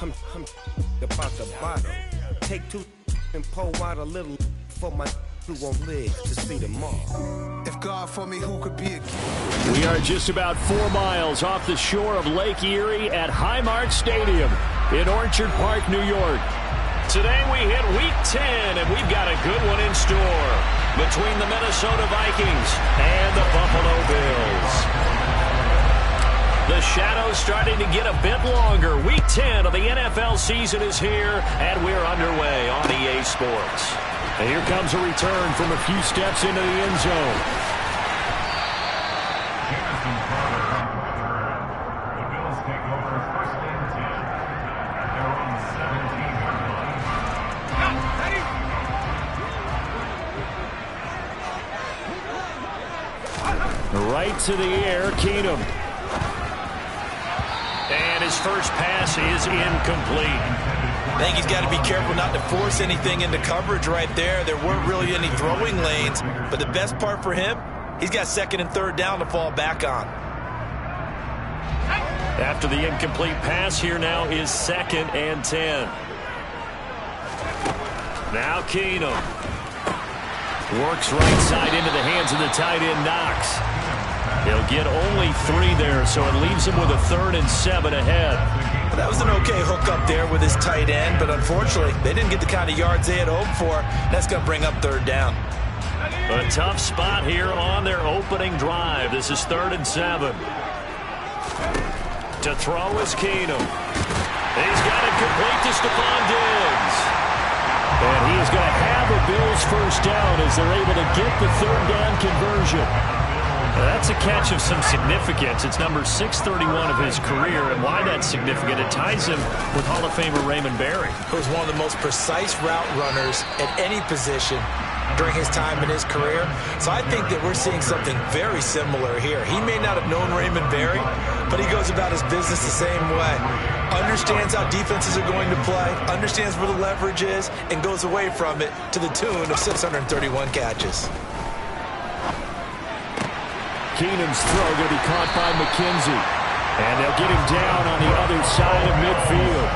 I'm about the bottom. Take two and pour out a little for my who won't live to see tomorrow. If God for me, who could be against? We are just about 4 miles off the shore of Lake Erie at Highmark Stadium in Orchard Park, New York. Today we hit Week 10, and we've got a good one in store between the Minnesota Vikings and the Buffalo Bills. The shadow's starting to get a bit longer. Week 10 of the NFL season is here, and we're underway on EA Sports. And here comes a return from a few steps into the end zone. The Bills take over first and 10 at their own 17. Right to the air, Keenum. And his first pass is incomplete. I think he's got to be careful not to force anything into coverage right there. There weren't really any throwing lanes, but the best part for him, he's got second and third down to fall back on. After the incomplete pass, here now is 2nd and 10. Now Keenum works right side into the hands of the tight end Knox. He'll get only 3 there, so it leaves him with a 3rd and 7 ahead. That was an okay hook up there with his tight end, but unfortunately, they didn't get the kind of yards they had hoped for. That's going to bring up 3rd down. A tough spot here on their opening drive. This is 3rd and 7. To throw is Keenum. He's got it complete to Stephon Diggs. And he is going to have a Bills first down as they're able to get the 3rd down conversion. That's a catch of some significance. It's number 631 of his career, and why that's significant, it ties him with Hall of Famer Raymond Berry. He was one of the most precise route runners at any position during his time in his career. So I think that we're seeing something very similar here. He may not have known Raymond Berry, but he goes about his business the same way. Understands how defenses are going to play, understands where the leverage is, and goes away from it to the tune of 631 catches. Keenum's throw going to be caught by McKenzie. And they'll get him down on the other side of midfield.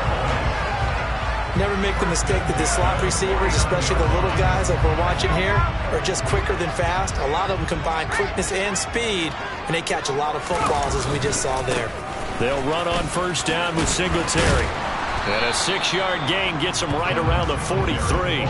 Never make the mistake that the slot receivers, especially the little guys like we're watching here, are just quicker than fast. A lot of them combine quickness and speed, and they catch a lot of footballs, as we just saw there. They'll run on first down with Singletary. And a 6-yard gain gets them right around the 43.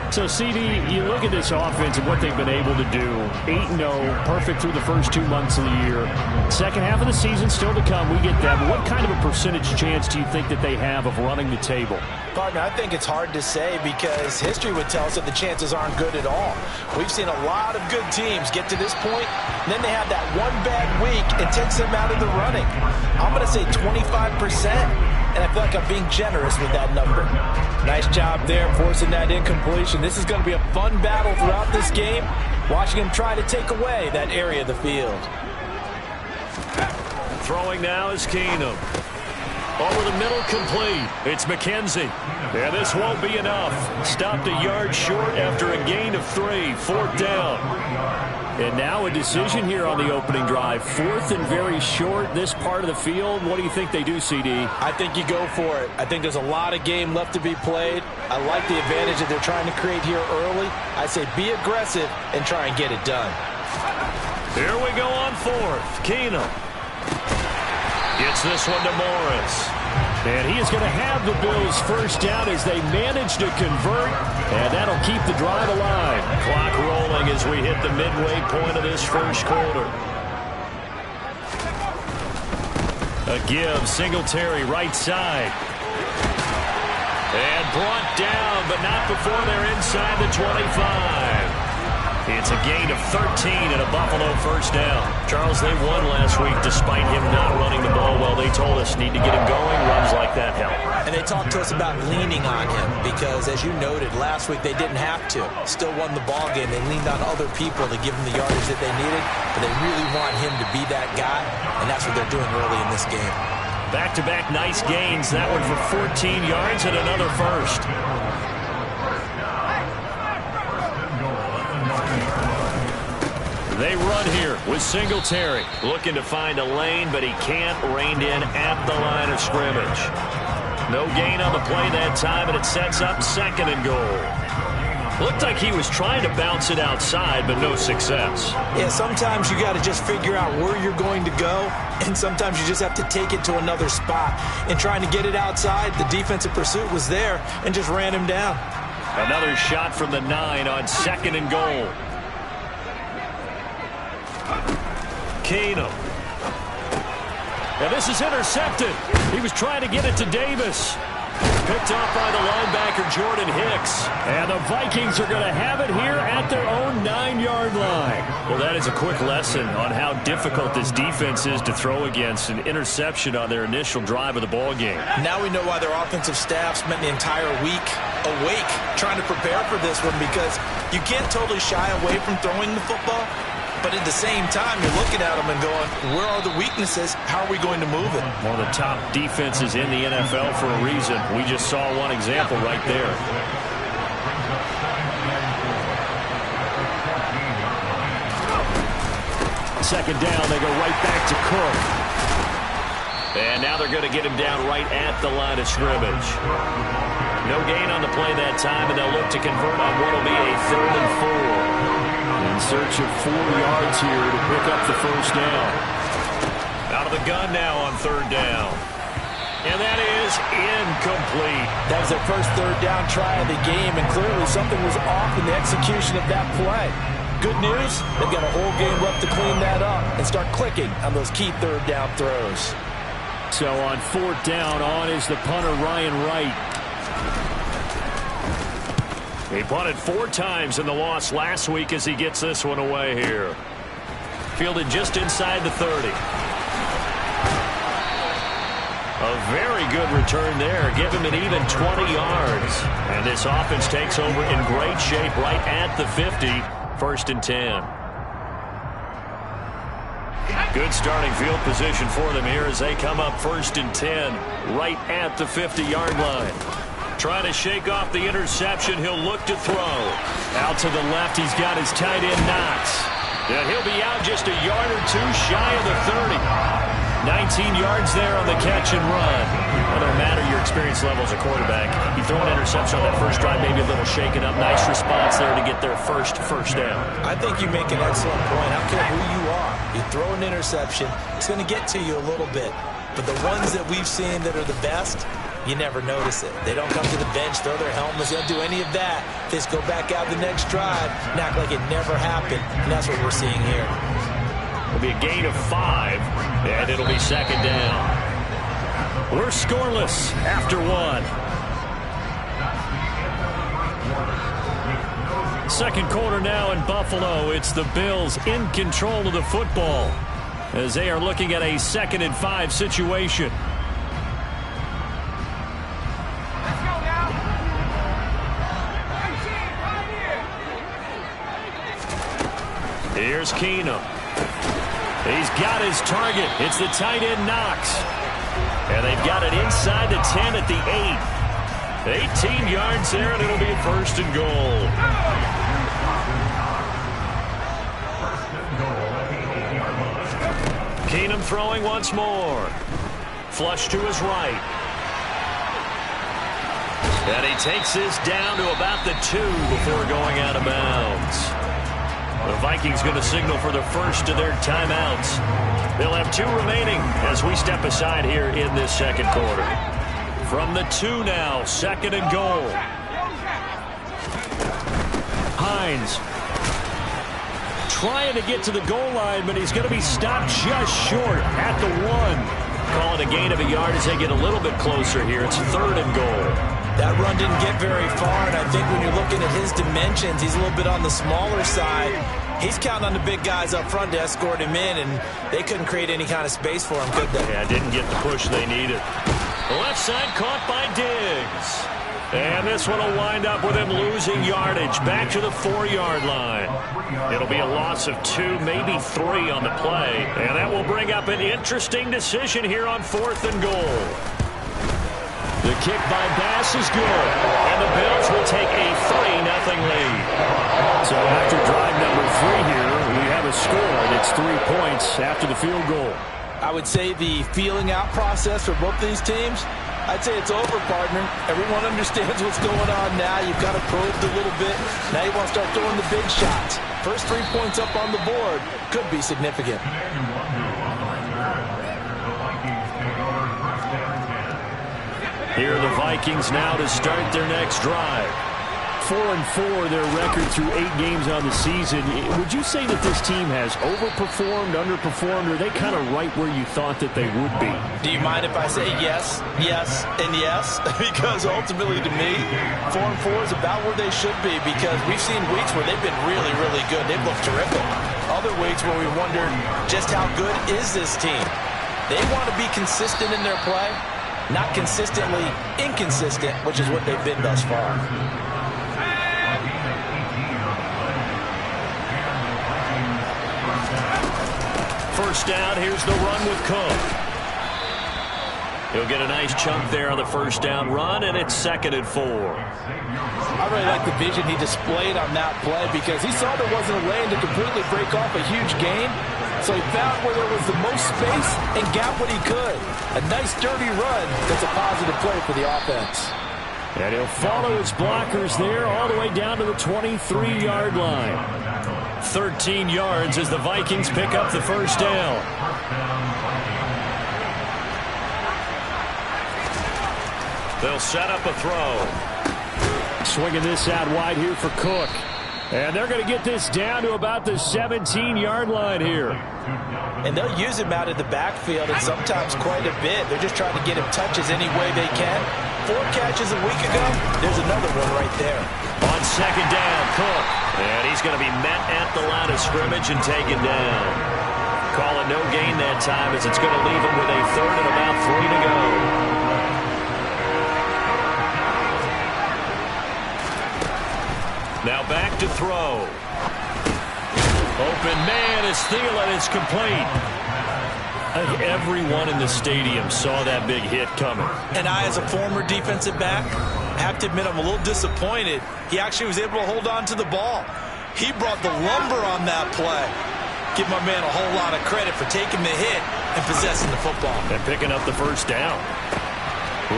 So, CD, you look at this offense and what they've been able to do. 8-0, perfect through the first 2 months of the year. Second half of the season still to come. We get that. But what kind of a percentage chance do you think that they have of running the table? Partner, I think it's hard to say because history would tell us that the chances aren't good at all. We've seen a lot of good teams get to this point, and then they have that one bad week. It takes them out of the running. I'm going to say 25%. And I feel like I'm being generous with that number. Nice job there forcing that incompletion. This is going to be a fun battle throughout this game. Watching him try to take away that area of the field. Throwing now is Keenum. Over the middle, complete. It's McKenzie. And this won't be enough. Stopped a yard short after a gain of 3. 4th down. And now a decision here on the opening drive. 4th and very short, this part of the field. What do you think they do, CD? I think you go for it. I think there's a lot of game left to be played. I like the advantage that they're trying to create here early. I say be aggressive and try and get it done. Here we go on 4th. Keenum gets this one to Morris. And he is going to have the Bills first down as they manage to convert. And that'll keep the drive alive. Clock rolling as we hit the midway point of this first quarter. A give, Singletary right side. And brought down, but not before they're inside the 25. It's a gain of 13 and a Buffalo first down. Charles, they won last week despite him not running the ball well. They told us need to get him going. Runs like that help. And they talked to us about leaning on him because, as you noted, last week they didn't have to. Still won the ball game. They leaned on other people to give them the yardage that they needed, but they really want him to be that guy, and that's what they're doing early in this game. Back-to-back nice gains. That one for 14 yards and another first. They run here with Singletary. Looking to find a lane, but he can't. Reined in at the line of scrimmage. No gain on the play that time, and it sets up 2nd and goal. Looked like he was trying to bounce it outside, but no success. Yeah, sometimes you got to just figure out where you're going to go, and sometimes you just have to take it to another spot. And trying to get it outside, the defensive pursuit was there and just ran him down. Another shot from the 9 on 2nd and goal. Keenum. And this is intercepted. He was trying to get it to Davis. Picked off by the linebacker, Jordan Hicks. And the Vikings are going to have it here at their own 9-yard line. Well, that is a quick lesson on how difficult this defense is to throw against. An interception on their initial drive of the ball game. Now we know why their offensive staff spent the entire week awake trying to prepare for this one, because you can't totally shy away from throwing the football. But at the same time, you're looking at them and going, where are the weaknesses? How are we going to move it? One of the top defenses in the NFL for a reason. We just saw one example right there. Second down, they go right back to Cook. And now they're going to get him down right at the line of scrimmage. No gain on the play that time, and they'll look to convert on what will be a 3rd and 4. In search of 4 yards here to pick up the first down. Out of the gun now on 3rd down. And that is incomplete. That was their first 3rd down try of the game, and clearly something was off in the execution of that play. Good news, they've got a whole game left to clean that up and start clicking on those key 3rd down throws. So on 4th down, on is the punter, Ryan Wright. He punted 4 times in the loss last week as he gets this one away here. Fielded just inside the 30. A very good return there. Give him an even 20 yards. And this offense takes over in great shape right at the 50. 1st and 10. Good starting field position for them here as they come up 1st and 10 right at the 50-yard line. Trying to shake off the interception. He'll look to throw. Out to the left, he's got his tight end, Knox. And he'll be out just a yard or 2 shy of the 30. 19 yards there on the catch and run. Well, no matter your experience level as a quarterback, you throw an interception on that first drive, maybe a little shaken up. Nice response there to get their first down. I think you make an excellent point. I don't care who you are. You throw an interception, it's going to get to you a little bit. But the ones that we've seen that are the best, you never notice it. They don't come to the bench, throw their helmets, they don't do any of that. They just go back out the next drive and act like it never happened. And that's what we're seeing here. It'll be a gain of 5, and it'll be 2nd down. We're scoreless after 1. Second quarter now in Buffalo. It's the Bills in control of the football as they are looking at a 2nd and 5 situation. Here's Keenum. He's got his target. It's the tight end, Knox. And they've got it inside the 10 at the 8. 18 yards there, and it'll be 1st and goal. Keenum throwing once more. Flush to his right. And he takes this down to about the 2 before going out of bounds. The Vikings going to signal for the first of their timeouts. They'll have 2 remaining as we step aside here in this second quarter. From the 2 now, 2nd and goal. Hines trying to get to the goal line, but he's going to be stopped just short at the 1. Call it a gain of a yard as they get a little bit closer here. It's 3rd and goal. That run didn't get very far, and I think when you're looking at his dimensions, he's a little bit on the smaller side. He's counting on the big guys up front to escort him in, and they couldn't create any kind of space for him, could they? Yeah, didn't get the push they needed. The left side caught by Diggs. And this one will wind up with him losing yardage back to the 4-yard line. It'll be a loss of 2, maybe 3 on the play, and that will bring up an interesting decision here on 4th and goal. The kick by Bass is good, and the Bills will take a 3-0 lead. So after drive number 3 here, we have a score, and it's 3 points after the field goal. I would say the feeling out process for both these teams, I'd say it's over, partner. Everyone understands what's going on now. You've got to probe a little bit. Now you want to start throwing the big shots. First 3 points up on the board could be significant. Here are the Vikings now to start their next drive. 4-4 their record through 8 games on the season. Would you say that this team has overperformed, underperformed, or are they kind of right where you thought that they would be? Do you mind if I say yes, yes, and yes? Because ultimately to me, 4-4 is about where they should be, because we've seen weeks where they've been really, really good. They've looked terrific. Other weeks where we wondered just how good is this team. They want to be consistent in their play, not consistently inconsistent, which is what they've been thus far. First down, here's the run with Cook. He'll get a nice chunk there on the first down run, and it's 2nd and 4. I really like the vision he displayed on that play, because he saw there wasn't a lane to completely break off a huge gain. So he found where there was the most space and got what he could. A nice, dirty run. That's a positive play for the offense. And he'll follow his blockers there all the way down to the 23-yard line. 13 yards as the Vikings pick up the first down. They'll set up a throw. Swinging this out wide here for Cook. And they're going to get this down to about the 17-yard line here. And they'll use him out of the backfield, and sometimes quite a bit. They're just trying to get him touches any way they can. 4 catches a week ago. There's another one right there. On second down, Cook. And he's going to be met at the line of scrimmage and taken down. Call it no gain that time, as it's going to leave him with a 3rd and about 3 to go. Now back to throw. Open man is Thielen. It's complete. I think everyone in the stadium saw that big hit coming. And I, as a former defensive back, have to admit I'm a little disappointed. He actually was able to hold on to the ball. He brought the lumber on that play. Give my man a whole lot of credit for taking the hit and possessing the football. And picking up the first down.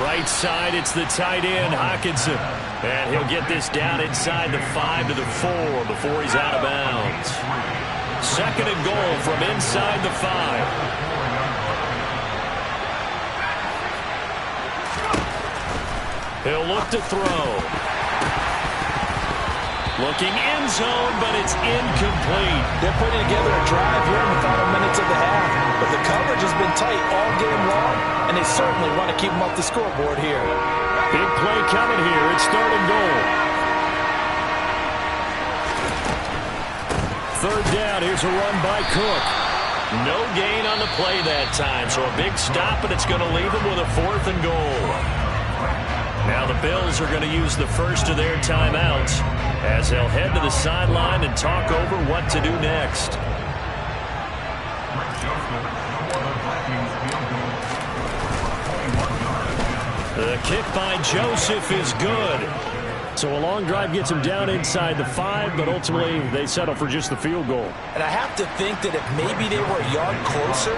Right side, it's the tight end, Hockenson. And he'll get this down inside the 5 to the 4 before he's out of bounds. 2nd and goal from inside the 5. He'll look to throw. Looking end zone, but it's incomplete. They're putting together a drive here in the final minutes of the half. But the coverage has been tight all game long, and they certainly want to keep them off the scoreboard here. Big play coming here. It's 3rd and goal. 3rd down. Here's a run by Cook. No gain on the play that time, so a big stop, and it's going to leave them with a 4th and goal. Now the Bills are going to use the first of their timeouts as they'll head to the sideline and talk over what to do next. The kick by Joseph is good. So a long drive gets him down inside the 5, but ultimately they settle for just the field goal. And I have to think that if maybe they were a yard closer,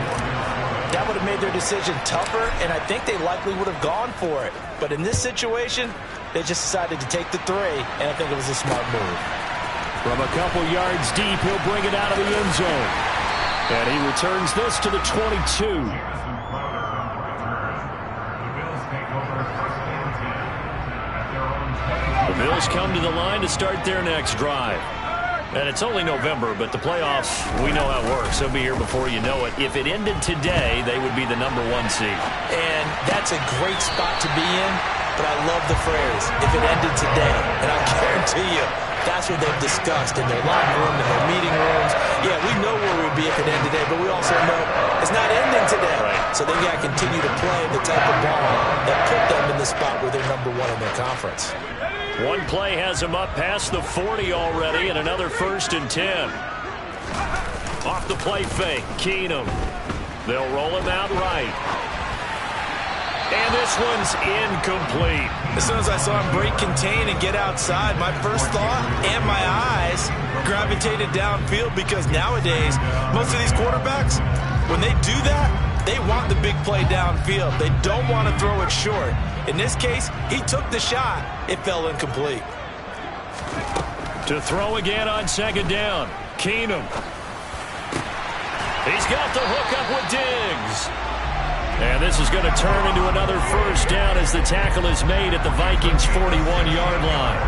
that would have made their decision tougher, and I think they likely would have gone for it. But in this situation, they just decided to take the 3, and I think it was a smart move. From a couple yards deep, he'll bring it out of the end zone. And he returns this to the 22. The Bills come to the line to start their next drive. And it's only November, but the playoffs, we know how it works. They'll be here before you know it. If it ended today, they would be the #1 seed. And that's a great spot to be in, but I love the phrase, if it ended today. And I guarantee you, that's what they've discussed in their locker room, in their meeting rooms. Yeah, we know where we'd be if it ended today, but we also know it's not ending today. Right. So they've got to continue to play the type of ball that put them in the spot where they're #1 in their conference. One play has them up past the 40 already, and another 1st and 10. Off the play fake, Keenum. They'll roll him out right. And this one's incomplete. As soon as I saw him break contain and get outside, my first thought and my eyes gravitated downfield, because nowadays, most of these quarterbacks, when they do that, They want the big play downfield. They don't want to throw it short. In this case, he took the shot. It fell incomplete. To throw again on second down. Keenum. He's got the hook up with Diggs. And this is going to turn into another first down as the tackle is made at the Vikings' 41-yard line.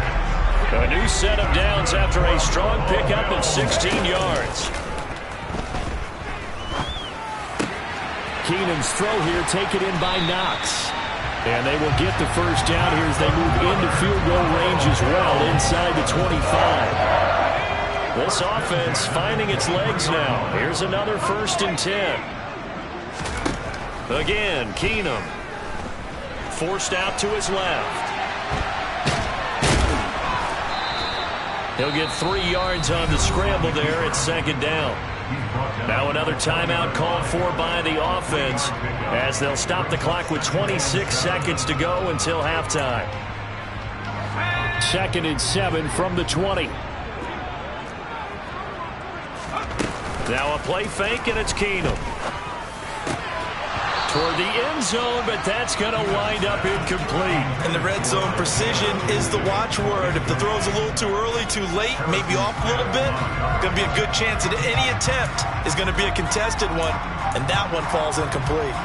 A new set of downs after a strong pickup of 16 yards. Keenum's throw here taken in by Knox. And they will get the first down here as they move into field goal range as well inside the 25. This offense finding its legs now. Here's another 1st and 10. Again, Keenum. Forced out to his left. He'll get 3 yards on the scramble there at second down. Now another timeout called for by the offense as they'll stop the clock with 26 seconds to go until halftime. 2nd and 7 from the 20. Now a play fake, and it's Keenum. Toward the end zone, but that's going to wind up incomplete. And the red zone precision is the watchword. If the throw's a little too early, too late, maybe off a little bit, going to be a good chance that any attempt is going to be a contested one, and that one falls incomplete.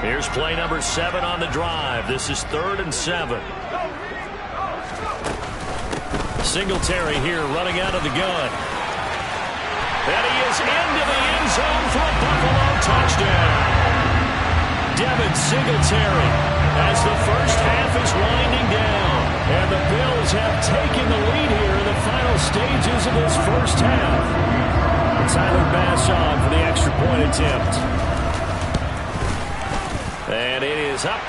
Here's play number 7 on the drive. This is 3rd and 7. Singletary here running out of the gun. And he is into the end zone for a Buffalo touchdown. Devin Singletary as the first half is winding down. And the Bills have taken the lead here in the final stages of this first half. Tyler Bass on for the extra point attempt. And it is up.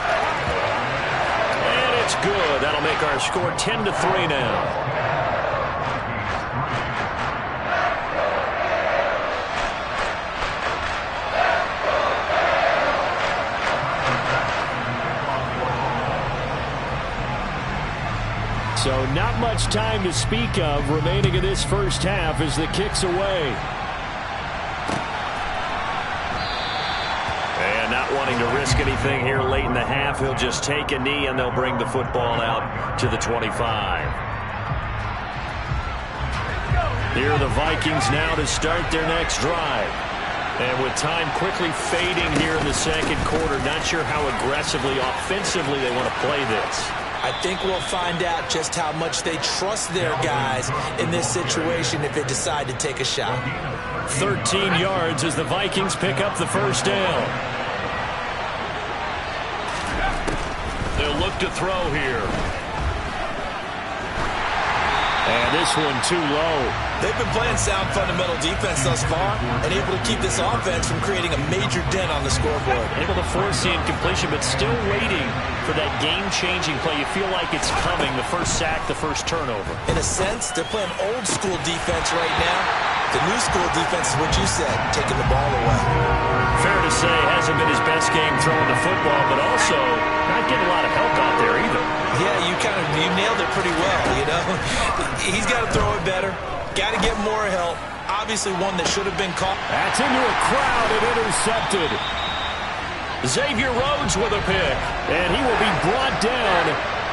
And it's good. That'll make our score 10-3 now. So not much time to speak of remaining in this first half as the kick's away. And not wanting to risk anything here late in the half, he'll just take a knee and they'll bring the football out to the 25. Here are the Vikings now to start their next drive. And with time quickly fading here in the second quarter, not sure how aggressively, offensively they want to play this. I think we'll find out just how much they trust their guys in this situation if they decide to take a shot. 13 yards as the Vikings pick up the first down. They'll look to throw here. And this one too low. They've been playing sound fundamental defense thus far and able to keep this offense from creating a major dent on the scoreboard. Able to force the incompletion, but still waiting for that game-changing play. You feel like it's coming, the first sack, the first turnover. In a sense, they're playing old-school defense right now. The new school defense is what you said, taking the ball away. Fair to say, hasn't been his best game throwing the football, but also not getting a lot of help out there either. Yeah, you nailed it pretty well, you know. He's got to throw it better. Got to get more help. Obviously one that should have been caught. That's into a crowd and intercepted. Xavier Rhodes with a pick. And he will be brought down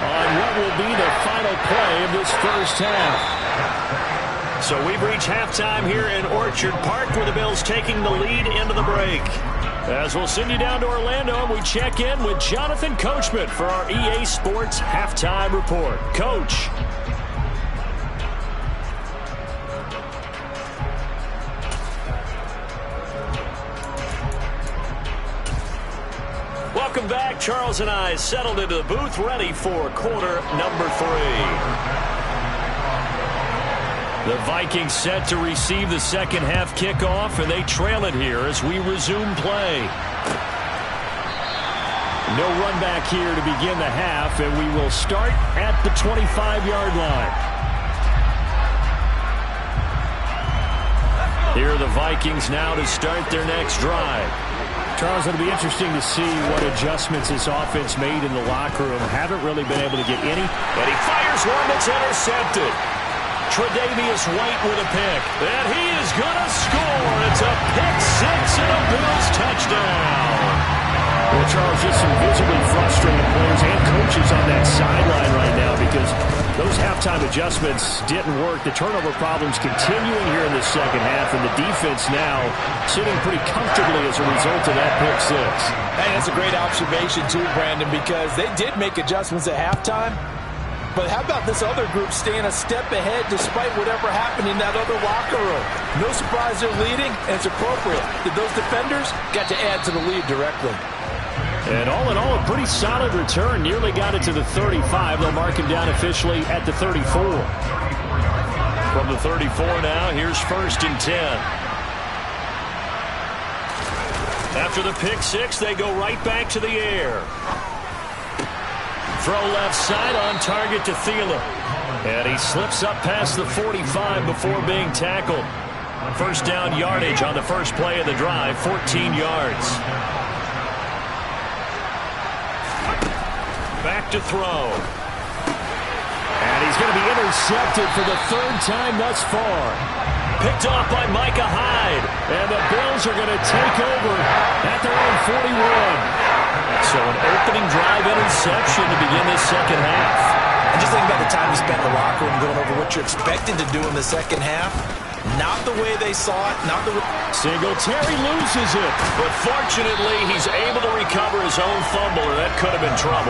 on what will be the final play of this first half. So we've reached halftime here in Orchard Park with the Bills taking the lead into the break. As we'll send you down to Orlando, we check in with Jonathan Coachman for our EA Sports Halftime Report. Coach. Welcome back. Charles and I settled into the booth ready for quarter number 3. The Vikings set to receive the second half kickoff, and they trail it here as we resume play. No run back here to begin the half, and we will start at the 25-yard line. Here are the Vikings now to start their next drive. Charles, it'll be interesting to see what adjustments this offense made in the locker room. Haven't really been able to get any. And he fires one that's intercepted. Tre'Davious White with a pick. And he is going to score. It's a pick six and a Bills touchdown. Well, Charles, just some visibly frustrated players and coaches on that sideline right now because those halftime adjustments didn't work. The turnover problems continuing here in the second half, and the defense now sitting pretty comfortably as a result of that pick six. Hey, that's a great observation too, Brandon, because they did make adjustments at halftime. But how about this other group staying a step ahead despite whatever happened in that other locker room? No surprise they're leading, and it's appropriate that those defenders got to add to the lead directly. And all in all, a pretty solid return. Nearly got it to the 35. They'll mark him down officially at the 34. From the 34 now, here's 1st and 10. After the pick six, they go right back to the air. Throw left side on target to Thielen. And he slips up past the 45 before being tackled. First down yardage on the first play of the drive, 14 yards. Back to throw. And he's going to be intercepted for the third time thus far. Picked off by Micah Hyde. And the Bills are going to take over at their own 41. So an opening drive interception to begin this second half. And just think about the time you spent in the locker room going over what you're expected to do in the second half. Not the way they saw it. Not the way. Singletary loses it. But fortunately, he's able to recover his own fumble, or that could have been trouble.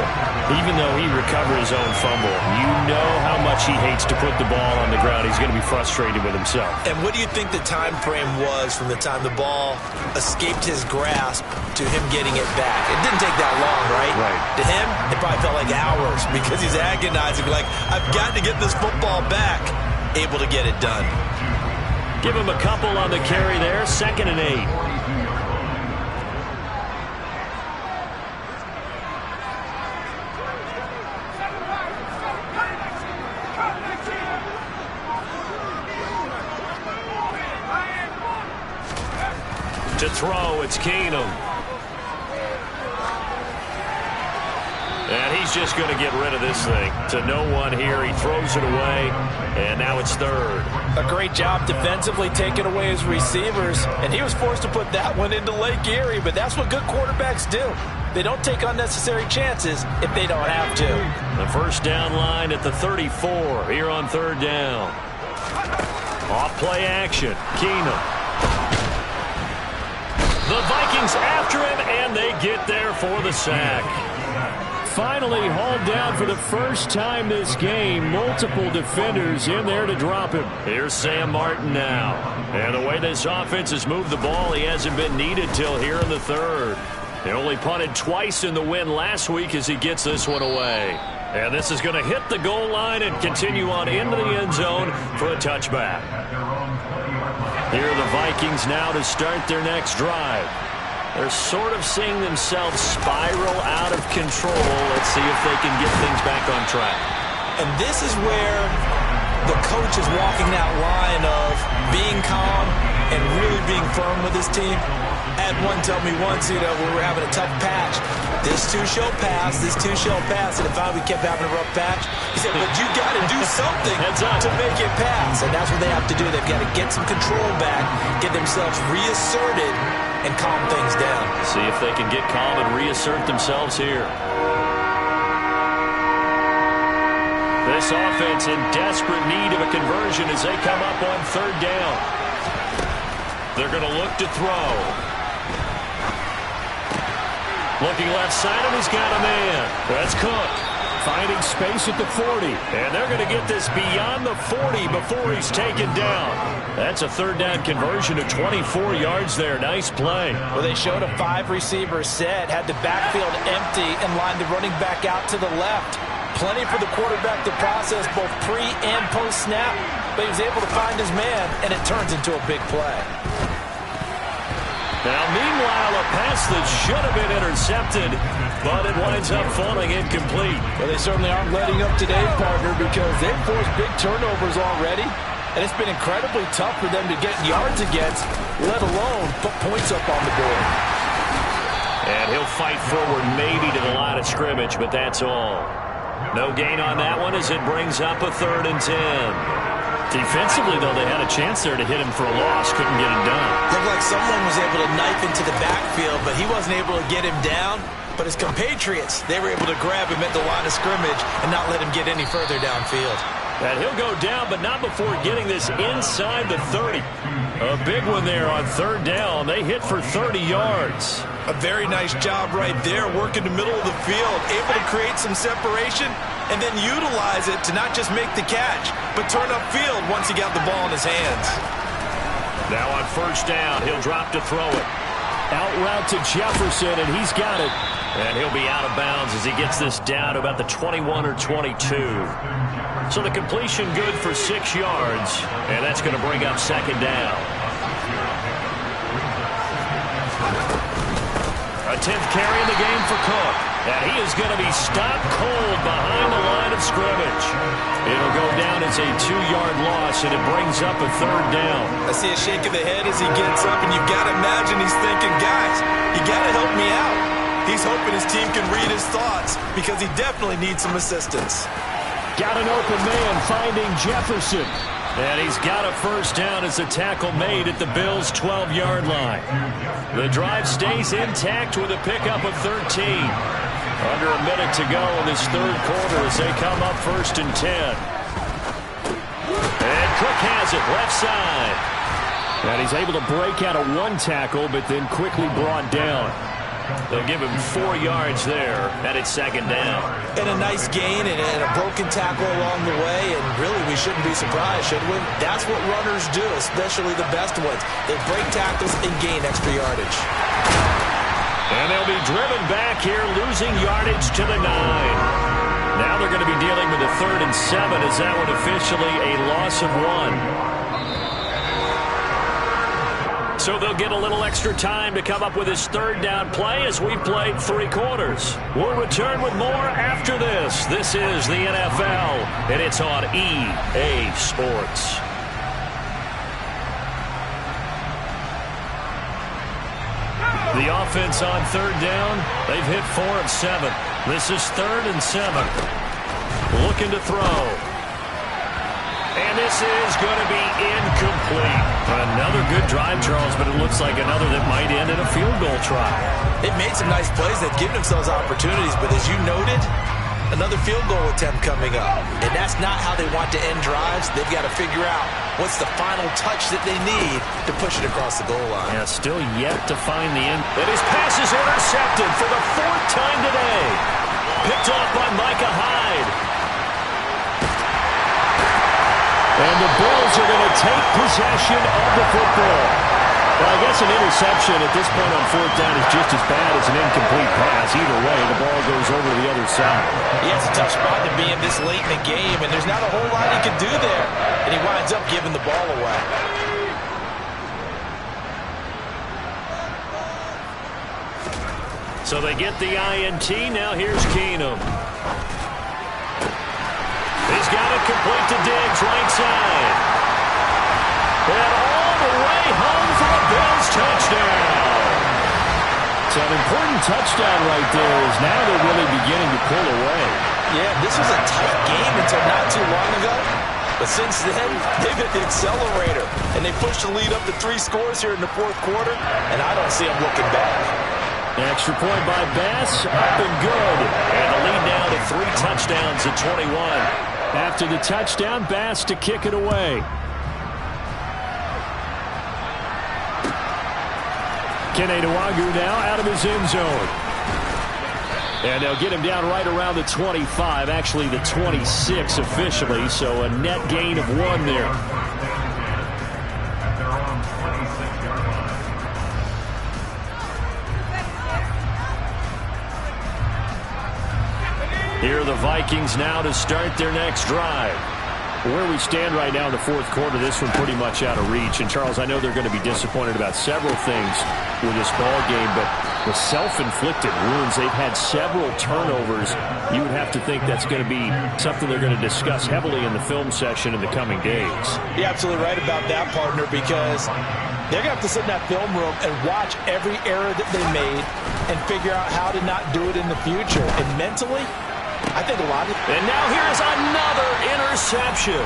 Even though he recovered his own fumble, you know how much he hates to put the ball on the ground. He's going to be frustrated with himself. And what do you think the time frame was from the time the ball escaped his grasp to him getting it back? It didn't take that long, right? Right. To him, it probably felt like hours because he's agonizing, like, I've got to get this football back. Able to get it done. Give him a couple on the carry there, 2nd and 8. To throw, it's Keenum. And he's just going to get rid of this thing. To no one here, he throws it away, and now it's 3rd. A great job defensively taking away his receivers, and he was forced to put that one into Lake Erie, but that's what good quarterbacks do. They don't take unnecessary chances if they don't have to. The first down line at the 34 here on 3rd down. Off play action, Keenum. The Vikings after him, and they get there for the sack. Finally hauled down for the first time this game. Multiple defenders in there to drop him. Here's Sam Martin now. And the way this offense has moved the ball, he hasn't been needed till here in the 3rd. He only punted twice in the win last week as he gets this one away. And this is going to hit the goal line and continue on into the end zone for a touchback. Here are the Vikings now to start their next drive. They're sort of seeing themselves spiral out of control. Let's see if they can get things back on track. And this is where the coach is walking that line of being calm and really being firm with his team. I had one tell me once, we were having a tough patch. This two shall pass, this two shall pass. And if we kept having a rough patch, he said, but you got to do something to make it pass. And that's what they have to do. They've got to get some control back, get themselves reasserted, and calm things down. See if they can get calm and reassert themselves here. This offense in desperate need of a conversion as they come up on 3rd down. They're going to look to throw. Looking left side, and he's got a man. That's Cook. Finding space at the 40. And they're going to get this beyond the 40 before he's taken down. That's a 3rd down conversion of 24 yards there. Nice play. Well, they showed a 5-receiver set, had the backfield empty, and lined the running back out to the left. Plenty for the quarterback to process both pre- and post-snap, but he was able to find his man, and it turns into a big play. Now, meanwhile, a pass that should have been intercepted, but it winds up falling incomplete. Well, they certainly aren't letting up today, partner, because they've forced big turnovers already, and it's been incredibly tough for them to get yards against, let alone put points up on the board. And he'll fight forward maybe to the line of scrimmage, but that's all. No gain on that one as it brings up a 3rd and 10. Defensively, though, they had a chance there to hit him for a loss. Couldn't get it done. Looked like someone was able to knife into the backfield, but he wasn't able to get him down. But his compatriots, they were able to grab him at the line of scrimmage and not let him get any further downfield. And he'll go down, but not before getting this inside the 30. A big one there on third down. They hit for 30 yards. A very nice job right there, working the middle of the field, able to create some separation and then utilize it to not just make the catch, but turn upfield once he got the ball in his hands. Now on first down, he'll drop to throw it. Out route to Jefferson, and he's got it. And he'll be out of bounds as he gets this down to about the 21 or 22. So the completion good for 6 yards, and that's going to bring up second down. A 10th carry in the game for Cook. And he is going to be stopped cold behind the line of scrimmage. It'll go down as a 2-yard loss, and it brings up a third down. I see a shake of the head as he gets up, and you've got to imagine he's thinking, guys, you got to help me out. He's hoping his team can read his thoughts because he definitely needs some assistance. Got an open man finding Jefferson. And he's got a first down as a tackle made at the Bills' 12-yard line. The drive stays intact with a pickup of 13. Under a minute to go in this third quarter as they come up 1st and 10. And Cook has it left side. And he's able to break out of one tackle, but then quickly brought down. They'll give him 4 yards there, and it's second down. And a nice gain and a broken tackle along the way, and really we shouldn't be surprised, should we? That's what runners do, especially the best ones. They break tackles and gain extra yardage. And they'll be driven back here, losing yardage to the 9. Now they're going to be dealing with a 3rd and 7 as that one officially a loss of 1. So they'll get a little extra time to come up with his third down play as we've played 3 quarters. We'll return with more after this. This is the NFL, and it's on EA Sports. The offense on third down, they've hit 4 of 7. This is 3rd and 7. Looking to throw. And this is going to be incomplete. Another good drive, Charles, but it looks like another that might end in a field goal try. They've made some nice plays. They've given themselves opportunities, but as you noted, another field goal attempt coming up. And that's not how they want to end drives. They've got to figure out what's the final touch that they need to push it across the goal line. Yeah, still yet to find the end. And his pass is intercepted for the 4th time today. Picked off by Micah Hyde. And the Bills are going to take possession of the football. Well, I guess an interception at this point on 4th down is just as bad as an incomplete pass. Either way, the ball goes over to the other side. Yeah, it's a tough spot to be in this late in the game, and there's not a whole lot he can do there. And he winds up giving the ball away. So they get the INT. Now here's Keenum. He's got it complete to Diggs, right side. And all the way home for a Bills touchdown. So an important touchdown right there is now they're really beginning to pull away. Yeah, this was a tight game until not too long ago. But since then, they've hit the accelerator. And they pushed the lead up to 3 scores here in the 4th quarter. And I don't see them looking back. Extra point by Bass, up and good. And the lead now to 3 touchdowns at 21. After the touchdown, Bass to kick it away. Kene Nwangwu now out of his end zone. And they'll get him down right around the 25, actually the 26 officially, so a net gain of 1 there. At their own 26-yard line. Here are the Vikings now to start their next drive. Where we stand right now in the 4th quarter, this one pretty much out of reach. And, Charles, I know they're going to be disappointed about several things with this ball game, but the self-inflicted wounds, they've had several turnovers. You would have to think that's going to be something they're going to discuss heavily in the film session in the coming days. You're absolutely right about that, partner, because they're going to have to sit in that film room and watch every error that they made and figure out how to not do it in the future. And mentally, I think a lot of... And now here's another interception.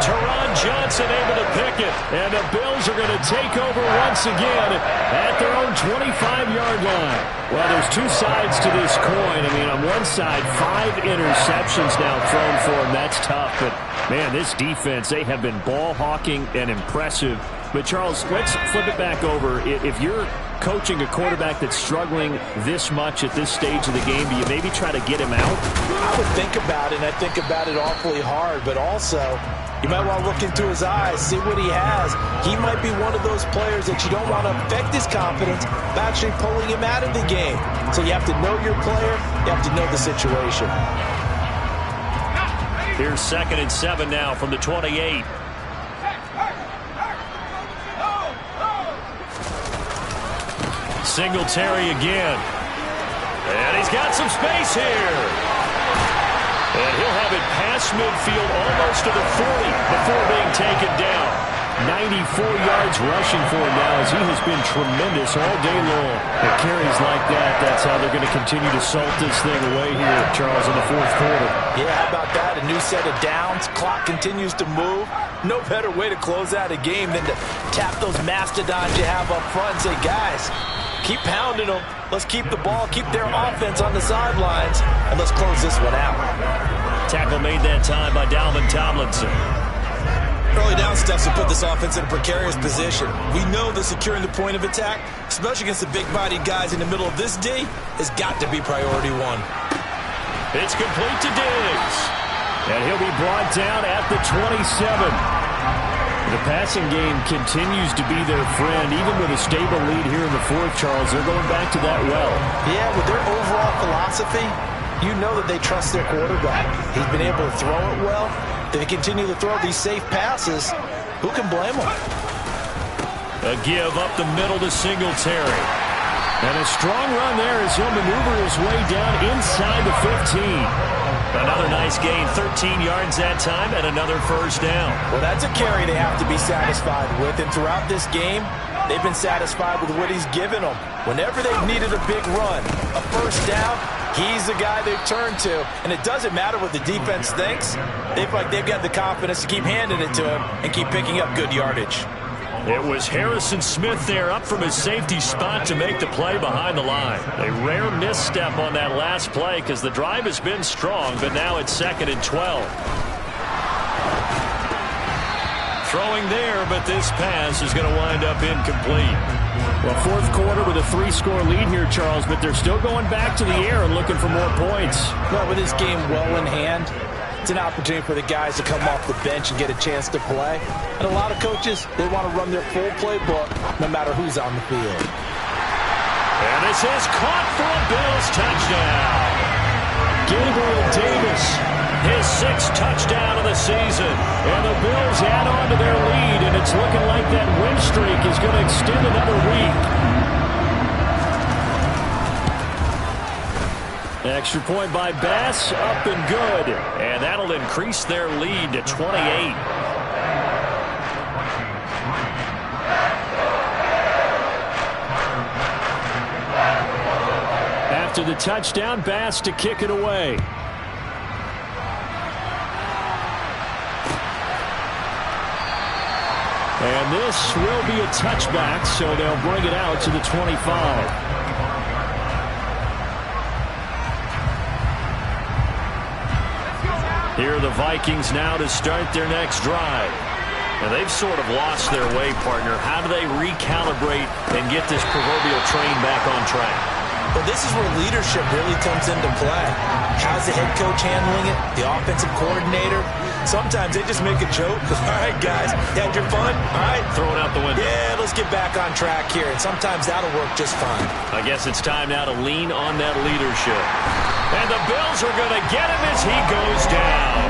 Teron Johnson able to pick it. And the Bills are going to take over once again at their own 25-yard line. Well, there's two sides to this coin. I mean, on one side, 5 interceptions now thrown for him. That's tough. But, man, this defense, they have been ball hawking and impressive. But, Charles, let's flip it back over. If you're coaching a quarterback that's struggling this much at this stage of the game, do you maybe try to get him out? I would think about it, and I think about it awfully hard. But also, you might want to look into his eyes, see what he has. He might be one of those players that you don't want to affect his confidence by actually pulling him out of the game. So you have to know your player. You have to know the situation. Here's 2nd and 7 now from the 28. Singletary again. And he's got some space here. And he'll have it past midfield almost to the 40 before being taken down. 94 yards rushing for him now as he has been tremendous all day long. It carries like that. That's how they're going to continue to salt this thing away here, Charles, in the 4th quarter. Yeah, how about that? A new set of downs. Clock continues to move. No better way to close out a game than to tap those mastodons you have up front and say, guys, keep pounding them. Let's keep the ball, keep their offense on the sidelines, and let's close this one out. Tackle made that time by Dalvin Tomlinson. Early down stuffs will put this offense in a precarious position. We know that securing the point of attack, especially against the big-bodied guys in the middle of this D, has got to be priority one. It's complete to Diggs. And he'll be brought down at the 27. The passing game continues to be their friend. Even with a stable lead here in the 4th, Charles, they're going back to that well. Yeah, with their overall philosophy, you know that they trust their quarterback. He's been able to throw it well. They continue to throw these safe passes. Who can blame them? A give up the middle to Singletary. And a strong run there as he'll maneuver his way down inside the 15. Another nice gain, 13 yards that time, and another first down. Well, that's a carry they have to be satisfied with. And throughout this game, they've been satisfied with what he's given them. Whenever they've needed a big run, a first down, he's the guy they've turned to. And it doesn't matter what the defense thinks. They feel like they've got the confidence to keep handing it to him and keep picking up good yardage. It was Harrison Smith there up from his safety spot to make the play behind the line. A rare misstep on that last play because the drive has been strong, but now it's 2nd and 12. Throwing there, but this pass is going to wind up incomplete. Well, 4th quarter with a 3-score lead here, Charles, but they're still going back to the air and looking for more points. Well, with this game well in hand, it's an opportunity for the guys to come off the bench and get a chance to play. And a lot of coaches, they want to run their full playbook no matter who's on the field. And this is caught for a Bills touchdown. Gabriel Davis, his 6th touchdown of the season. And the Bills add on to their lead, and it's looking like that win streak is going to extend another week. Extra point by Bass, up and good. And that'll increase their lead to 28. After the touchdown, Bass to kick it away. And this will be a touchback, so they'll bring it out to the 25. Here are the Vikings now to start their next drive. And they've sort of lost their way, partner. How do they recalibrate and get this proverbial train back on track? Well, this is where leadership really comes into play. How's the head coach handling it? The offensive coordinator? Sometimes they just make a joke. All right, guys, you had your fun? All right. Throw it out the window. Yeah, let's get back on track here. And sometimes that'll work just fine. I guess it's time now to lean on that leadership. And the Bills are going to get him as he goes down.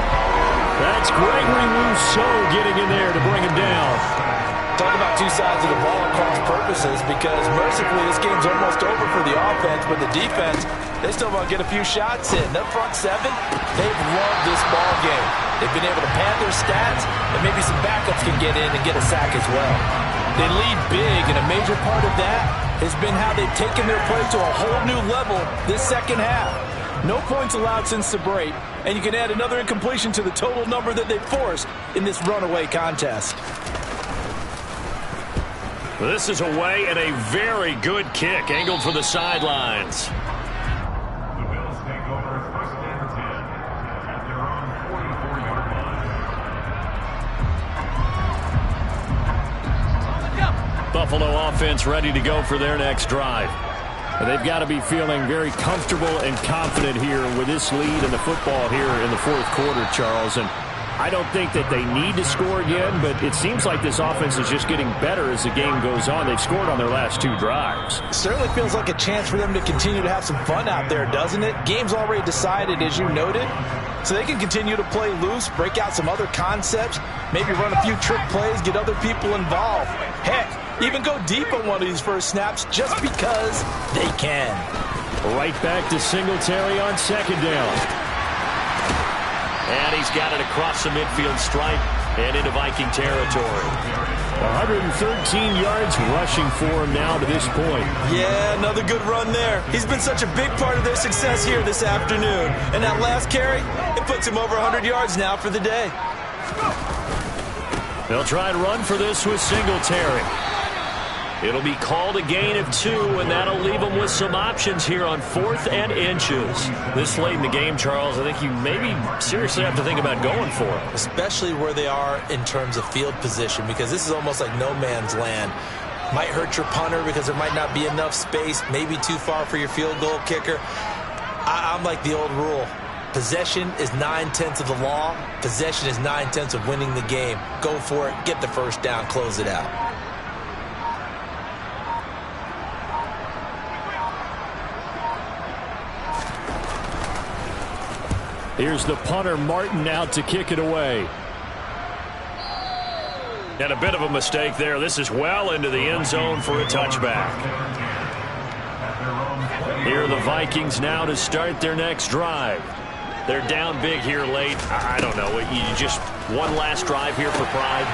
That's Gregory Rousseau getting in there to bring him down. Talk about two sides of the ball at cross purposes, because mercifully this game's almost over for the offense, but the defense, they still want to get a few shots in. Their front 7, they've loved this ball game. They've been able to pad their stats, and maybe some backups can get in and get a sack as well. They lead big, and a major part of that has been how they've taken their play to a whole new level this second half. No points allowed since the break, and you can add another incompletion to the total number that they forced in this runaway contest. This is away and a very good kick, angled for the sidelines. The Bills take over first and 10 at their own 44-yard line. Buffalo offense ready to go for their next drive. They've got to be feeling very comfortable and confident here with this lead in the football here in the fourth quarter, Charles. And I don't think that they need to score again, but it seems like this offense is just getting better as the game goes on. They've scored on their last 2 drives. It certainly feels like a chance for them to continue to have some fun out there, doesn't it? Game's already decided, as you noted, so they can continue to play loose, break out some other concepts, maybe run a few trick plays, get other people involved. Heck, even go deep on one of these first snaps just because they can. Right back to Singletary on second down. And he's got it across the midfield stripe and into Viking territory. 113 yards rushing for him now to this point. Yeah, another good run there. He's been such a big part of their success here this afternoon. And that last carry, it puts him over 100 yards now for the day. They'll try and run for this with Singletary. It'll be called a gain of 2, and that'll leave them with some options here on 4th and inches. This late in the game, Charles, I think you maybe seriously have to think about going for it. Especially where they are in terms of field position, because this is almost like no man's land. Might hurt your punter because there might not be enough space, maybe too far for your field goal kicker. I'm like the old rule. Possession is 9/10 of the law. Possession is 9/10 of winning the game. Go for it, get the first down, close it out. Here's the punter, Martin, out to kick it away. And a bit of a mistake there. This is well into the end zone for a touchback. Here are the Vikings now to start their next drive. They're down big here late. I don't know. You just one last drive here for pride?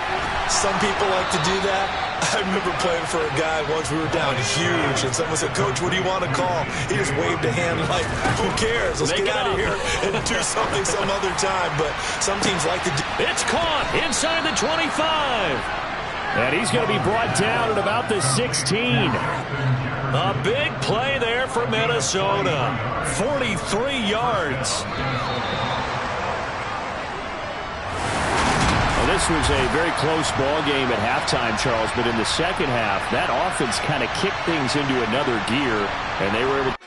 Some people like to do that. I remember playing for a guy once. We were down huge, and someone said, "Coach, what do you want to call?" He just waved a hand like, "Who cares? Let's get out of here and do something some other time." But some teams like to do. It's caught inside the 25. And he's going to be brought down at about the 16. A big play there for Minnesota. 43 yards. Well, this was a very close ball game at halftime, Charles, but in the second half, that offense kind of kicked things into another gear, and they were able to